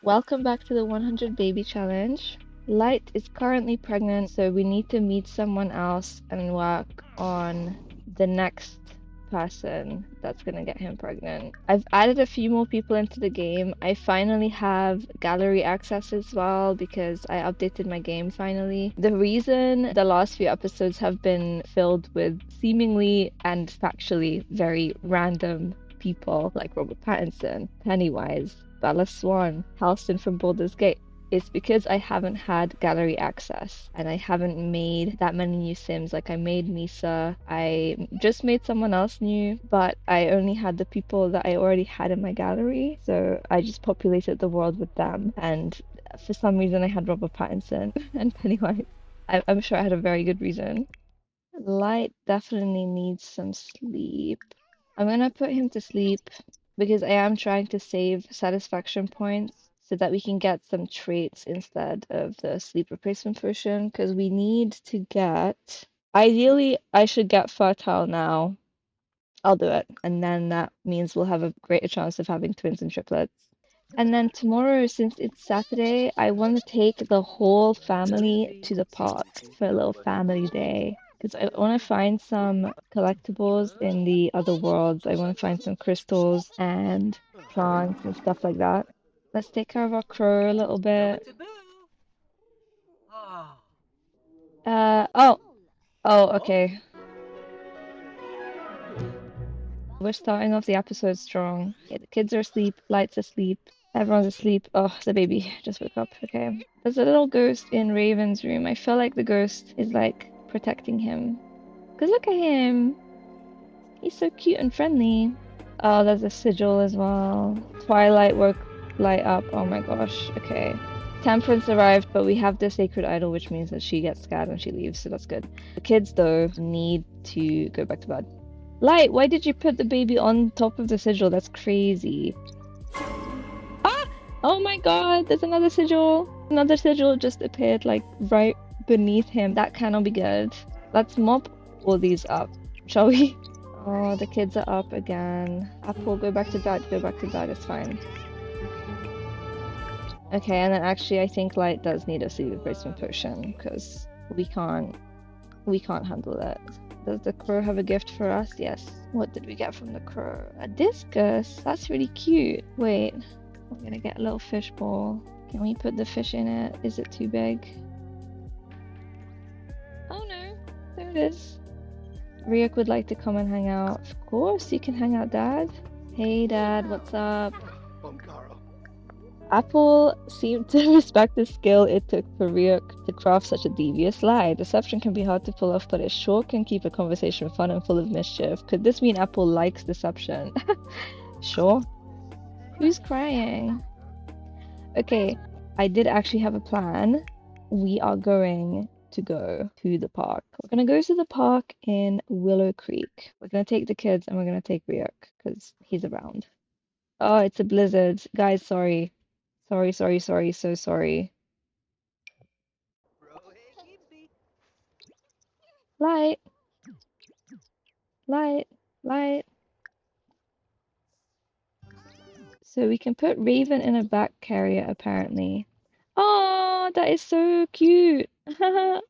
Welcome back to the 100 Baby Challenge. Light is currently pregnant, so we need to meet someone else and work on the next person that's gonna get him pregnant. I've added a few more people into the game. I finally have gallery access as well because I updated my game finally. The reason the last few episodes have been filled with seemingly and factually very random people like Robert Pattinson, Pennywise, Bella Swan, Halston from Baldur's Gate. It's because I haven't had gallery access and I haven't made that many new Sims. Like I made Misa, I just made someone else new, but I only had the people that I already had in my gallery. So I just populated the world with them. And for some reason I had Robert Pattinson and Pennywise. I'm sure I had a very good reason. Light definitely needs some sleep. I'm gonna put him to sleep because I am trying to save satisfaction points so that we can get some traits instead of the sleep replacement potion because we need to get ideally I should get fertile now. I'll do it. And then that means we'll have a greater chance of having twins and triplets. And then tomorrow, since it's Saturday, I want to take the whole family to the park for a little family day. Because I want to find some collectibles in the other worlds. I want to find some crystals and plants and stuff like that. Let's take care of our crow a little bit. Oh, okay. We're starting off the episode strong. Okay, the kids are asleep, Light's asleep, everyone's asleep. Oh, the baby just woke up. Okay. There's a little ghost in Raven's room. I feel like the ghost is like protecting him. Because look at him. He's so cute and friendly. Oh, there's a sigil as well. Twilight woke Light up. Oh my gosh. Okay. Temperance arrived, but we have the sacred idol, which means that she gets scared when she leaves, so that's good. The kids, though, need to go back to bed. Light, why did you put the baby on top of the sigil? That's crazy. Ah! Oh my god, there's another sigil. Another sigil just appeared like right beneath him. That cannot be good. Let's mop all these up, shall we? Oh, the kids are up again. Apple, go back to bed. Go back to bed. It's fine. Okay, and then actually I think Light does need a sleep replacement potion because we can't handle that. Does the crow have a gift for us? Yes. What did we get from the crow? A discus? That's really cute. Wait, I'm gonna get a little fish bowl. Can we put the fish in it? Is it too big? Oh no, there it is. Ryuk would like to come and hang out. Of course, you can hang out, Dad. Hey, Dad, what's up? Apple seemed to respect the skill it took for Ryuk to craft such a devious lie. Deception can be hard to pull off, but it sure can keep a conversation fun and full of mischief. Could this mean Apple likes deception? Sure. Who's crying? Okay, I did actually have a plan. We are going to go to the park. We're going to go to the park in Willow Creek. We're going to take the kids and we're going to take Ryuk because he's around. Oh, it's a blizzard. Guys, sorry. Sorry, so sorry. Light, light, light. So we can put Raven in a back carrier, apparently. Oh, that is so cute. That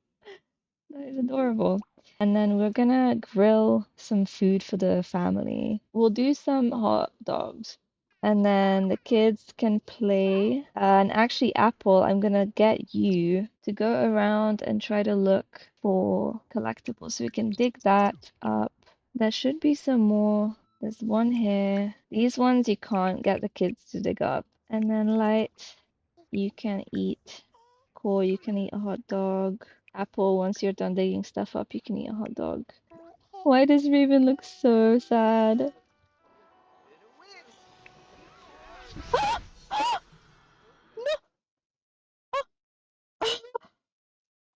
is adorable. And then we're gonna grill some food for the family. We'll do some hot dogs. And then the kids can play. And actually, Apple, I'm gonna get you to go around and try to look for collectibles so we can dig that up. There should be some more. There's one here. These ones you can't get the kids to dig up. And then Light, you can eat. Core, you can eat a hot dog. Apple, once you're done digging stuff up, you can eat a hot dog. Why does Raven look so sad?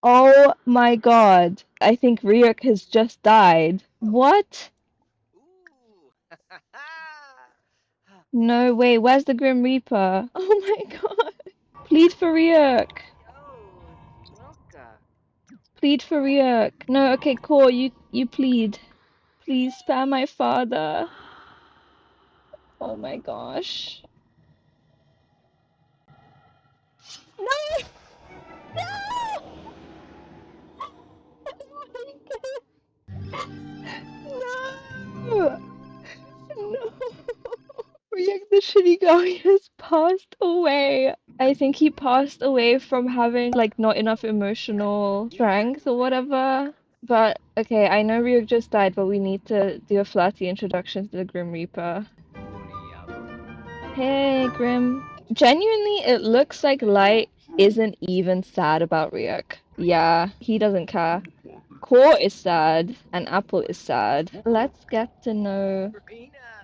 Oh my god. I think Ryuk has just died. What? No way, where's the Grim Reaper? Oh my god. Plead for Ryuk. Plead for Ryuk. No, okay, Core, you plead. Please spare my father. Oh my gosh. no, he has passed away. I think he passed away from having like not enough emotional strength or whatever. But okay, I know Ryuk just died, but we need to do a flirty introduction to the Grim Reaper. Hey, Grim. Genuinely, it looks like Light isn't even sad about Ryuk. Yeah, he doesn't care. Core is sad, and Apple is sad. Let's get to know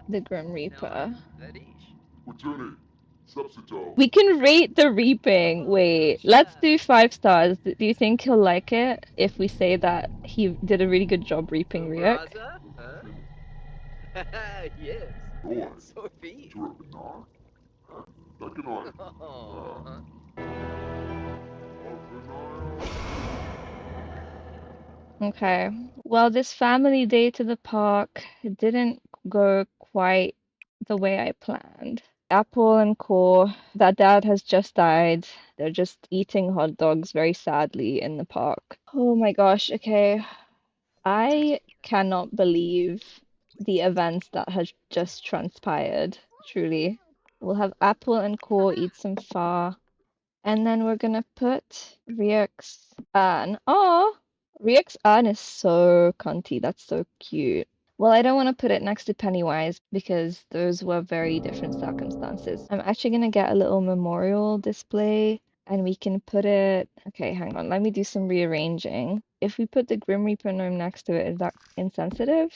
the Grim Reaper. We can rate the reaping. Wait, let's do 5 stars. Do you think he'll like it if we say that he did a really good job reaping Ryuk? Okay. Well, this family day to the park didn't go quite the way I planned. Apple and Core, their dad has just died. They're just eating hot dogs very sadly in the park. Oh my gosh, okay. I cannot believe the events that has just transpired, truly. We'll have Apple and Core eat some pho, and then we're gonna put Ryuk's urn. Oh, Ryuk's urn is so cunty. That's so cute. Well, I don't want to put it next to Pennywise because those were very different circumstances. I'm actually gonna get a little memorial display and we can put it. Okay, hang on. Let me do some rearranging. If we put the Grim Reaper gnome next to it, is that insensitive?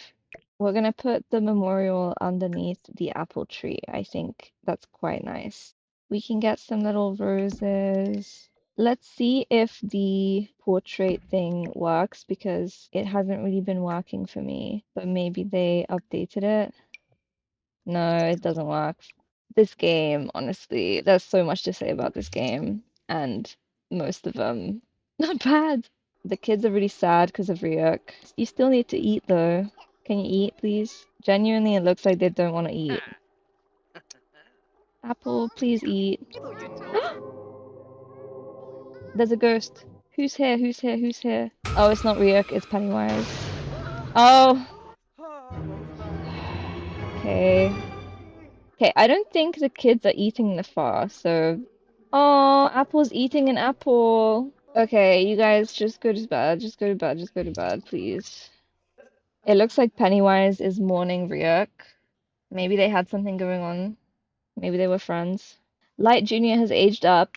We're gonna put the memorial underneath the apple tree. I think that's quite nice. We can get some little roses. Let's see if the portrait thing works because it hasn't really been working for me. But maybe they updated it. No, it doesn't work. This game, honestly, there's so much to say about this game, and most of them not bad. The kids are really sad because of Ryuk. You still need to eat though. Can you eat, please? Genuinely, it looks like they don't want to eat. Apple, please eat. There's a ghost. Who's here? Who's here? Who's here? Oh, it's not Ryuk, it's Pennywise. Oh, okay. Okay, I don't think the kids are eating the pho, so... Oh, Apple's eating an apple. Okay, you guys just go to bed. Just go to bed. Just go to bed, please. It looks like Pennywise is mourning Ryuk. Maybe they had something going on. Maybe they were friends. Light Jr. has aged up.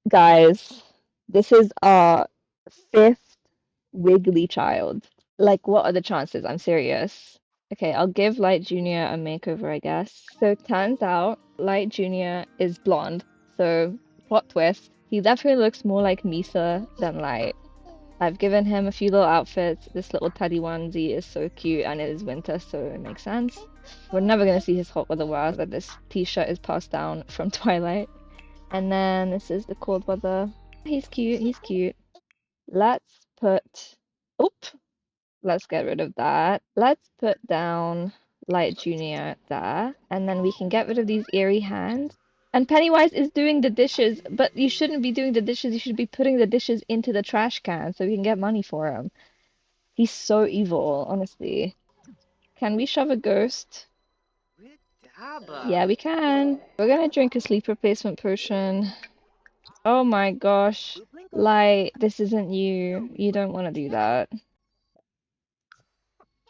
Guys, this is our 5th wiggly child. Like, what are the chances? I'm serious. Okay, I'll give Light Jr. a makeover, I guess. So, turns out Light Jr. is blonde. So, plot twist. He definitely looks more like Misa than Light. I've given him a few little outfits. This little teddy onesie is so cute, and it is winter, so it makes sense. We're never gonna see his hot weather wear, but this t-shirt is passed down from Twilight. And then this is the cold weather. He's cute, he's cute. Let's put... Oop! Let's get rid of that. Let's put down Light Junior there. And then we can get rid of these eerie hands. And Pennywise is doing the dishes, but you shouldn't be doing the dishes. You should be putting the dishes into the trash can so we can get money for him. He's so evil, honestly. Can we shove a ghost? Yeah, we can. We're gonna drink a sleep replacement potion. Oh my gosh. Light, this isn't you. You don't want to do that.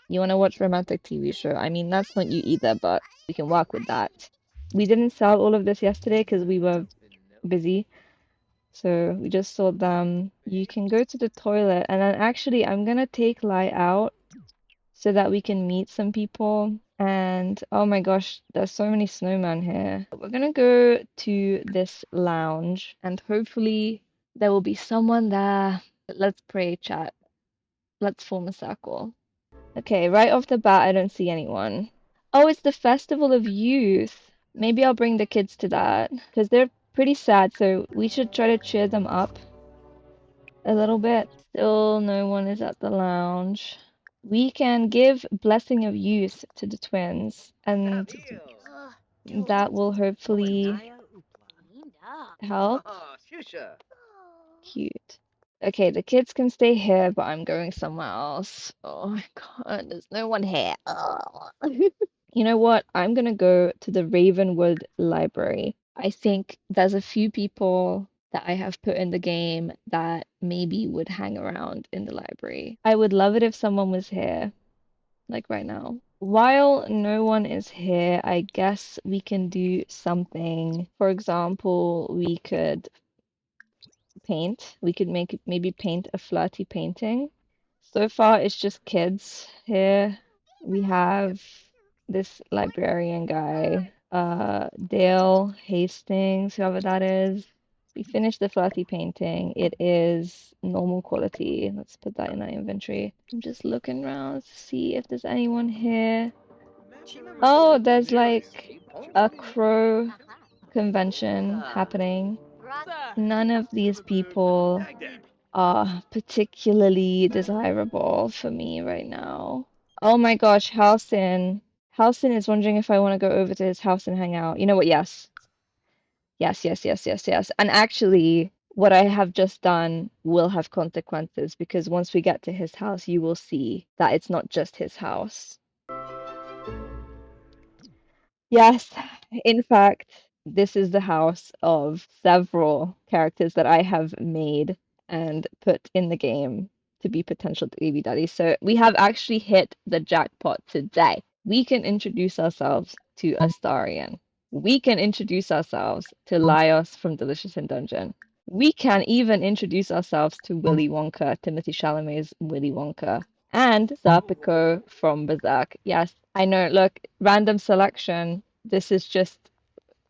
You want to watch romantic TV show. I mean, that's not you either, but we can work with that. We didn't sell all of this yesterday because we were busy. So we just sold them. You can go to the toilet, and then actually I'm gonna take Light out so that we can meet some people. And oh my gosh, there's so many snowmen here. We're gonna go to this lounge, and hopefully there will be someone there. Let's pray, chat. Let's form a circle. Okay, right off the bat, I don't see anyone. Oh, it's the Festival of Youth. Maybe I'll bring the kids to that because they're pretty sad, so we should try to cheer them up a little bit. Still, no one is at the lounge. We can give Blessing of Youth to the twins, and that will hopefully help. Cute. Okay, the kids can stay here, but I'm going somewhere else. Oh my god, there's no one here. You know what? I'm gonna go to the Ravenwood Library. I think there's a few people that I have put in the game that maybe would hang around in the library. I would love it if someone was here, like right now. While no one is here, I guess we can do something. For example, we could paint. We could make maybe paint a flirty painting. So far, it's just kids here. We have this librarian guy, Dale Hastings, whoever that is. We finished the flirty painting. It is normal quality. Let's put that in our inventory. I'm just looking around to see if there's anyone here. Oh, there's like a crow convention happening. None of these people are particularly desirable for me right now. Oh my gosh, Halcyon. Halcyon is wondering if I want to go over to his house and hang out. You know what? Yes. Yes, yes, yes, yes, yes. And actually, what I have just done will have consequences because once we get to his house, you will see that it's not just his house. Yes, in fact, this is the house of several characters that I have made and put in the game to be potential baby daddies. So we have actually hit the jackpot today. We can introduce ourselves to Astarion. We can introduce ourselves to Laios from Delicious in Dungeon. We can even introduce ourselves to Willy Wonka, Timothy Chalamet's Willy Wonka, and Serpico from Berserk. Yes, I know. Look, random selection. This is just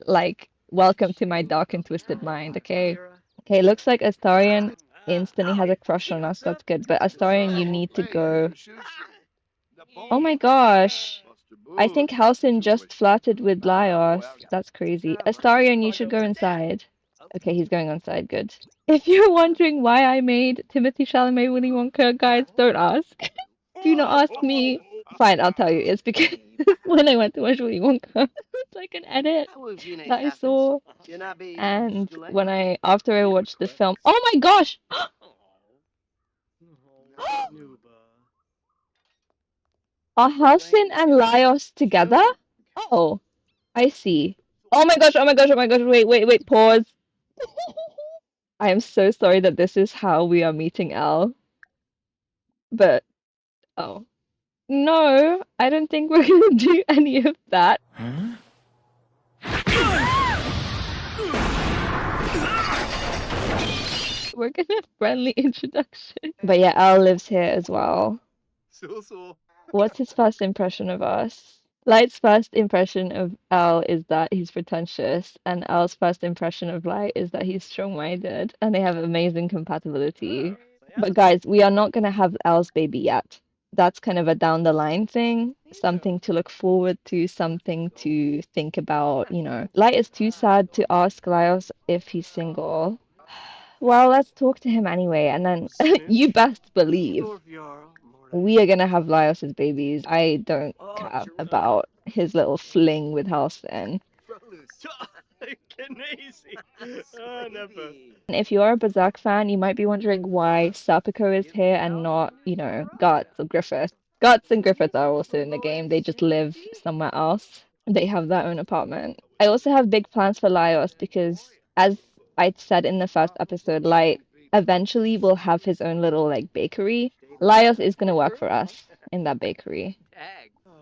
like welcome to my dark and twisted mind, okay? Okay, looks like Astarion instantly has a crush on us. That's good. But Astarion, you need to go. Oh my gosh. I think Halcyon just flirted with Laios. That's crazy. Astarion, you should go inside. Okay, he's going inside. Good. If you're wondering why I made Timothy Chalamet Willy Wonka, guys, don't ask. Do not ask me. Fine, I'll tell you. It's because when I went to watch Willy Wonka, it's like an edit that I saw. And when after I watched the film, oh my gosh! Are Halcyon and Laios together? Oh, I see. Oh my gosh, oh my gosh, oh my gosh, wait, wait, wait, pause. I am so sorry that this is how we are meeting Elle, but oh. No, I don't think we're gonna do any of that. We're gonna friendly introduction. But yeah, Elle lives here as well. What's his first impression of us? Light's first impression of Elle is that he's pretentious, and Elle's first impression of Light is that he's strong-minded, and they have amazing compatibility. But guys, we are not gonna have Elle's baby yet. That's kind of a down the line thing, something to look forward to, something to think about, you know. Light is too sad to ask Laios if he's single. Well, let's talk to him anyway, and then you best believe we are gonna have Laios' babies. I don't care about his little fling with Halston. And if you are a Berserk fan, you might be wondering why Serpico is here and not, you know, Guts or Griffith. Guts and Griffith are also in the game. They just live somewhere else. They have their own apartment. I also have big plans for Laios because, as I said in the first episode, Light eventually will have his own little like bakery. Laios is gonna work for us in that bakery.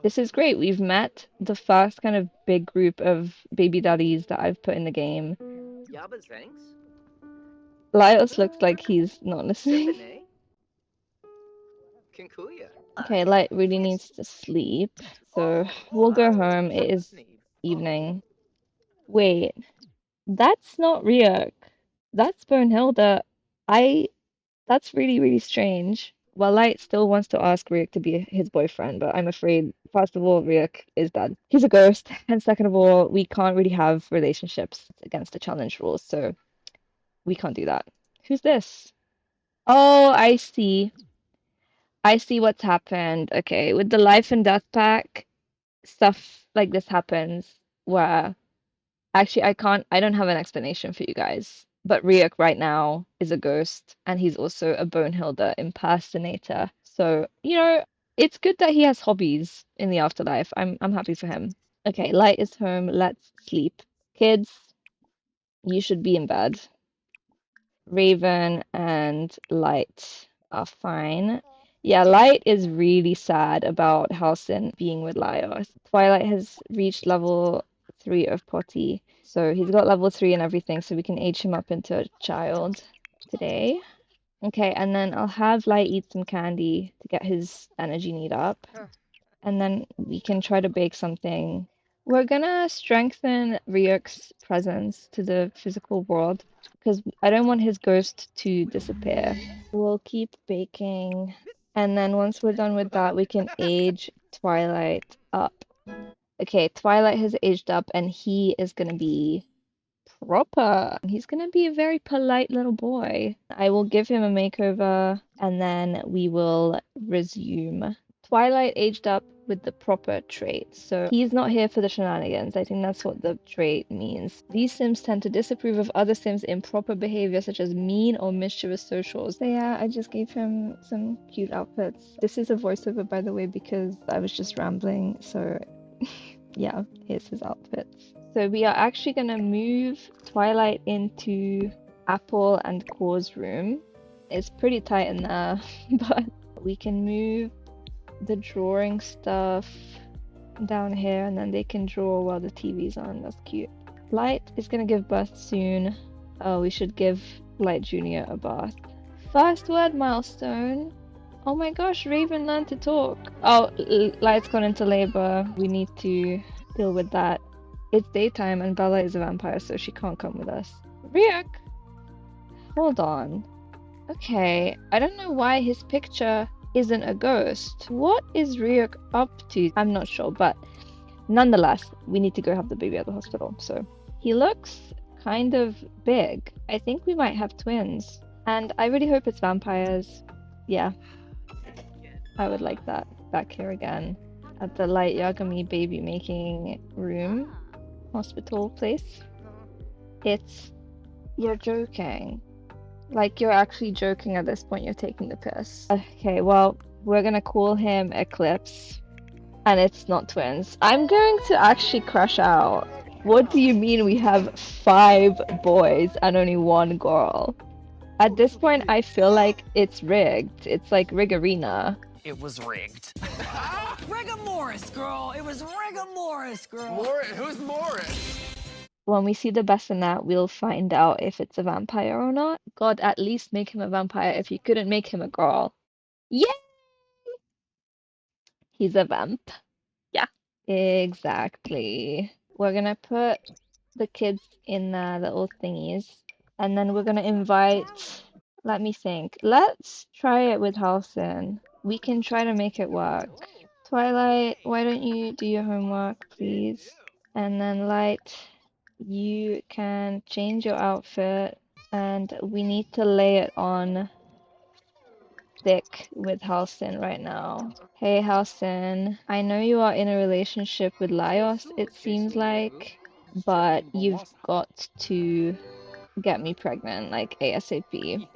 This is great. We've met the first kind of big group of baby daddies that I've put in the game. Laios looks like he's not listening. Okay, Light really needs to sleep, so we'll go home. It is evening. Wait, that's not Ryuk. That's Bonehilda. That's really, really strange. Well, Light still wants to ask Ryuk to be his boyfriend, but I'm afraid, first of all, Ryuk is dead. He's a ghost, and second of all, we can't really have relationships against the challenge rules, so we can't do that. Who's this? Oh, I see. I see what's happened. Okay, with the life and death pack, stuff like this happens where actually I don't have an explanation for you guys. But Ryuk right now is a ghost and he's also a Bonehilder impersonator. So, you know, It's good that he has hobbies in the afterlife. I'm happy for him. Okay, Light is home. Let's sleep. Kids, you should be in bed. Raven and Light are fine. Yeah, Light is really sad about Halcyon being with Laios. Twilight has reached level 3 of Potty, so he's got level 3 and everything, so we can age him up into a child today. Okay, and then I'll have Light eat some candy to get his energy need up, and then we can try to bake something. We're gonna strengthen Ryuk's presence to the physical world because I don't want his ghost to disappear. We'll keep baking, and then once we're done with that, we can age Twilight up. Okay, Twilight has aged up, and he is gonna be proper. He's gonna be a very polite little boy. I will give him a makeover and then we will resume. Twilight aged up with the proper traits, so he's not here for the shenanigans. I think that's what the trait means. These Sims tend to disapprove of other Sims' improper behavior, such as mean or mischievous socials. So yeah, I just gave him some cute outfits. This is a voiceover, by the way, because I was just rambling, so yeah, here's his outfits. So we are actually gonna move Twilight into Apple and Core's room. It's pretty tight in there, but we can move the drawing stuff down here and then they can draw while the TV's on. That's cute. Light is gonna give birth soon. Oh, we should give Light Jr. a bath. First word milestone. Oh my gosh, Raven learned to talk. Oh, Light's gone into labor. We need to deal with that. It's daytime and Bella is a vampire, so she can't come with us. Ryuk! Hold on. Okay, I don't know why his picture isn't a ghost. What is Ryuk up to? I'm not sure, but nonetheless, we need to go have the baby at the hospital, so. He looks kind of big. I think we might have twins. And I really hope it's vampires. Yeah, I would like that. Back here again at the lightyagami baby making room, hospital place. You're joking. Like, you're actually joking at this point, you're taking the piss. Okay, well, we're gonna call him Eclipse, and it's not twins. I'm going to actually crash out. What do you mean we have 5 boys and only 1 girl? At this point, I feel like it's rigged. It's like Rigorina. It was rigged. Rigamorris, girl! It was Rigamorris, girl! Who's Morris? When we see the bassinet, we'll find out if it's a vampire or not. God, at least make him a vampire if you couldn't make him a girl. Yay! He's a vamp. Yeah. Exactly. We're gonna put the kids in the little thingies, and then we're gonna invite. Let me think. Let's try it with Halcyon. We can try to make it work. Twilight, why don't you do your homework, please? And then Light, you can change your outfit, and we need to lay it on thick with Halcyon right now. Hey Halcyon, I know you are in a relationship with Laios, it seems like, but you've got to get me pregnant, like ASAP.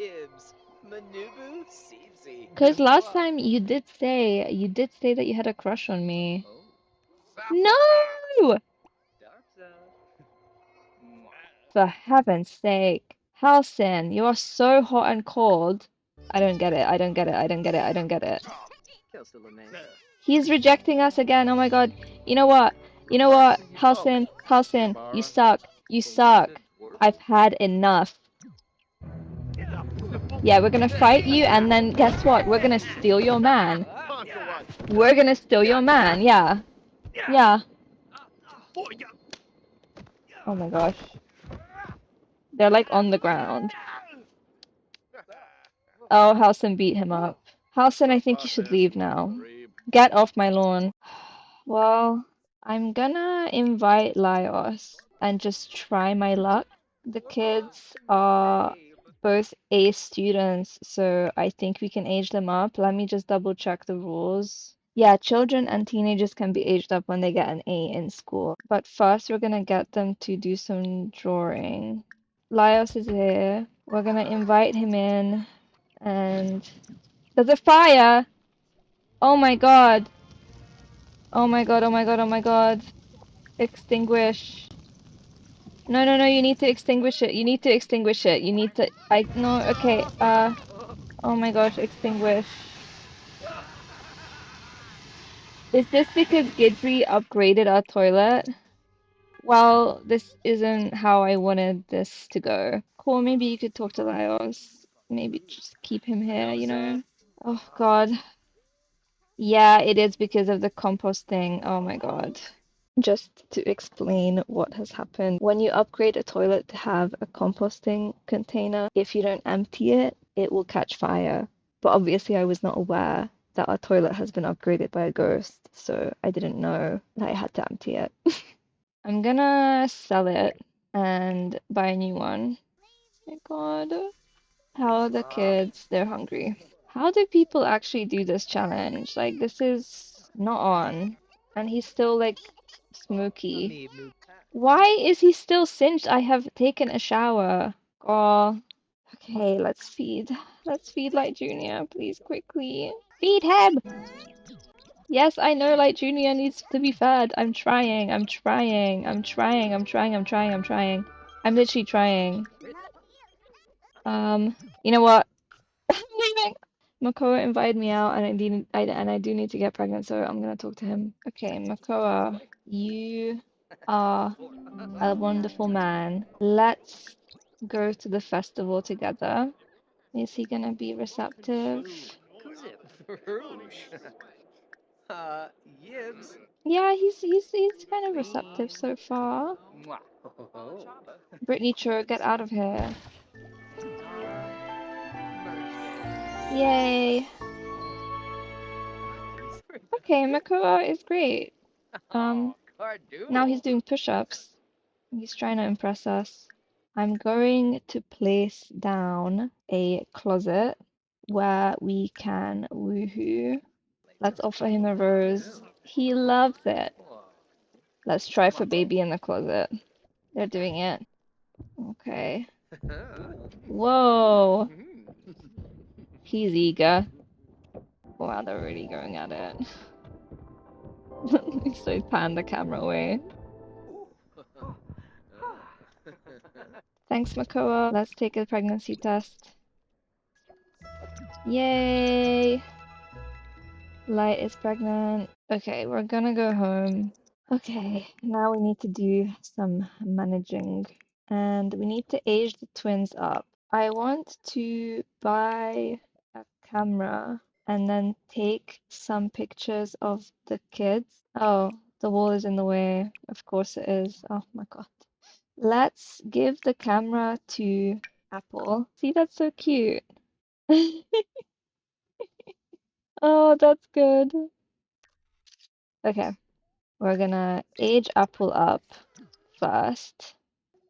Because last time you did say that you had a crush on me. No! For heaven's sake. Halcyon, you are so hot and cold. I don't get it, I don't get it, I don't get it, I don't get it. He's rejecting us again, oh my god. You know what? You know what? Halcyon, Halcyon, you suck. You suck. I've had enough. Yeah, we're gonna fight you, and then guess what? We're gonna steal your man. We're gonna steal your man, yeah. Yeah. Oh my gosh. They're like on the ground. Oh, Halcyon beat him up. Halcyon, I think you should leave now. Get off my lawn. Well, I'm gonna invite Laios and just try my luck. The kids are both A students, so I think we can age them up. Let me just double check the rules. Yeah, children and teenagers can be aged up when they get an A in school. But first, we're gonna get them to do some drawing. Laios is here. We're gonna invite him in, and there's a fire! Oh my god. Oh my god, oh my god, oh my god. Extinguish. No, no, no, you need to extinguish it. You need to extinguish it. You need to. No, okay. Oh my gosh, extinguish. Is this because Gidry upgraded our toilet? Well, this isn't how I wanted this to go. Cool, maybe you could talk to Laios. Maybe just keep him here, you know? Oh god. Yeah, it is because of the composting. Oh my god. Just to explain what has happened. When you upgrade a toilet to have a composting container, if you don't empty it, it will catch fire. But obviously I was not aware that our toilet has been upgraded by a ghost, so I didn't know that I had to empty it. I'm gonna sell it and buy a new one. Oh my god. How are the kids? They're hungry. How do people actually do this challenge? Like, this is not on. And he's still, like, smoky. Why is he still singed? I have taken a shower. Oh. Okay, let's feed. Let's feed Light Junior, please, quickly. Feed him! Yes, I know Light Junior needs to be fed. I'm trying, I'm trying, I'm trying, I'm trying, I'm trying, I'm trying. I'm literally trying. You know what? I'm leaving! Makoa invited me out and I do need to get pregnant, so I'm gonna talk to him. Okay, Makoa, you are a wonderful man. Let's go to the festival together. Is he gonna be receptive? Yeah, he's kind of receptive so far. Brittany Cho, get out of here. Yay. Okay, Makoa is great. Now he's doing push-ups. He's trying to impress us. I'm going to place down a closet where we can woohoo. Let's offer him a rose. He loves it. Let's try for baby in the closet. They're doing it. Okay. Whoa. He's eager. Wow, they're really going at it. So pan the camera away. Thanks, Makoa. Let's take a pregnancy test. Yay! Light is pregnant. Okay, we're gonna go home. Okay, now we need to do some managing. And we need to age the twins up. I want to buy a camera and then take some pictures of the kids. Oh, the wall is in the way. Of course it is. Oh my god. Let's give the camera to Apple. See, that's so cute. Oh, that's good. Okay, we're gonna age Apple up first.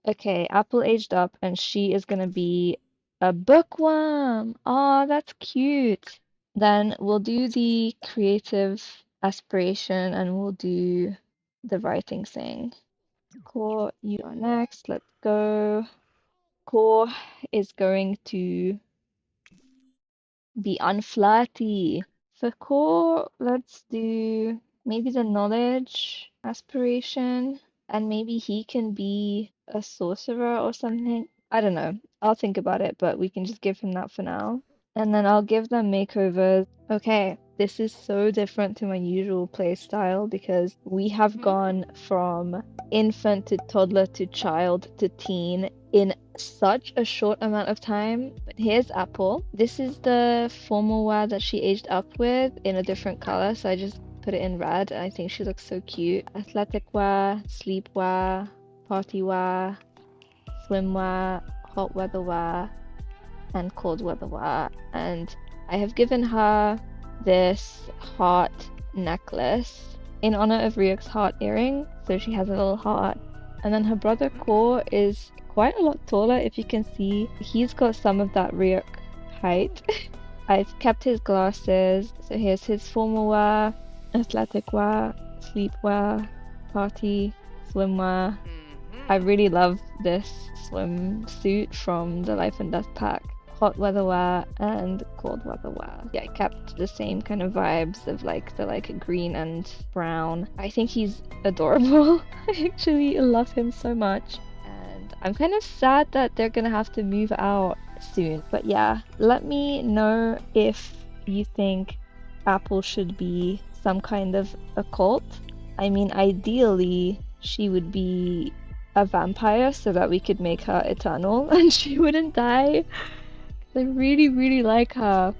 Okay, Apple aged up and she is gonna be a bookworm. Oh, that's cute. Then we'll do the creative aspiration and we'll do the writing thing. Core, you are next. Let's go. Core is going to be unflirty. For core, let's do maybe the knowledge aspiration, and maybe he can be a sorcerer or something. I don't know. I'll think about it, but we can just give him that for now. And then I'll give them makeovers. Okay, this is so different to my usual play style because we have gone from infant to toddler to child to teen in such a short amount of time. But here's Apple. This is the formal wear that she aged up with in a different color, so I just put it in red. I think she looks so cute. Athletic wear, sleep wear, party wear, swim wear, hot weather wear, and cold weather wear. And I have given her this heart necklace in honor of Ryuk's heart earring, so she has a little heart. And then her brother Core is quite a lot taller, if you can see. He's got some of that Ryuk height. I've kept his glasses, so here's his formal wear, athletic wear, sleep wear, party, swim wear. I really love this swimsuit from the Life and Death pack. hot weather wear and cold weather wear. Yeah, I kept the same kind of vibes of like the green and brown. I think he's adorable. I actually love him so much. And I'm kind of sad that they're gonna have to move out soon. But yeah, let me know if you think Apple should be some kind of a cult. I mean, ideally, she would be a vampire so that we could make her eternal and she wouldn't die. I really, really like her.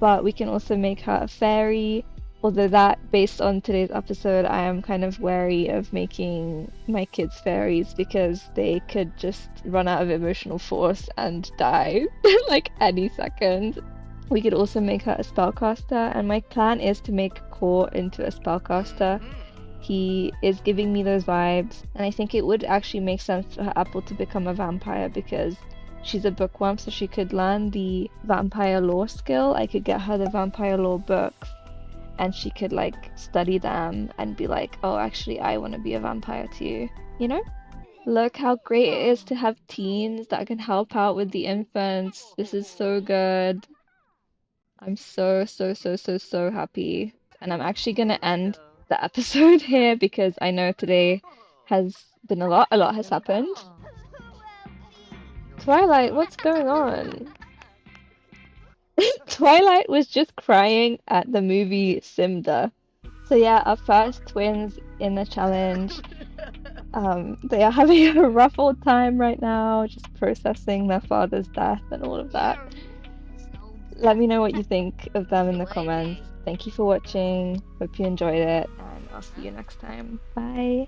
But we can also make her a fairy. Although that, based on today's episode, I am kind of wary of making my kids fairies because they could just run out of emotional force and die like any second. We could also make her a spellcaster, and my plan is to make Core into a spellcaster. He is giving me those vibes, and I think it would actually make sense for Apple to become a vampire because she's a bookworm, so she could learn the vampire lore skill. I could get her the vampire lore books, and she could like study them and be like, oh, actually, I want to be a vampire too, you know? Look how great it is to have teens that can help out with the infants. This is so good. I'm so, so, so, so, so happy. And I'm actually gonna end the episode here because I know today has been a lot has happened. Twilight, what's going on? Twilight was just crying at the movie Simda. So yeah, our first twins in the challenge. They are having a rough old time right now, just processing their father's death and all of that. Let me know what you think of them in the comments. Thank you for watching. Hope you enjoyed it, and I'll see you next time. Bye.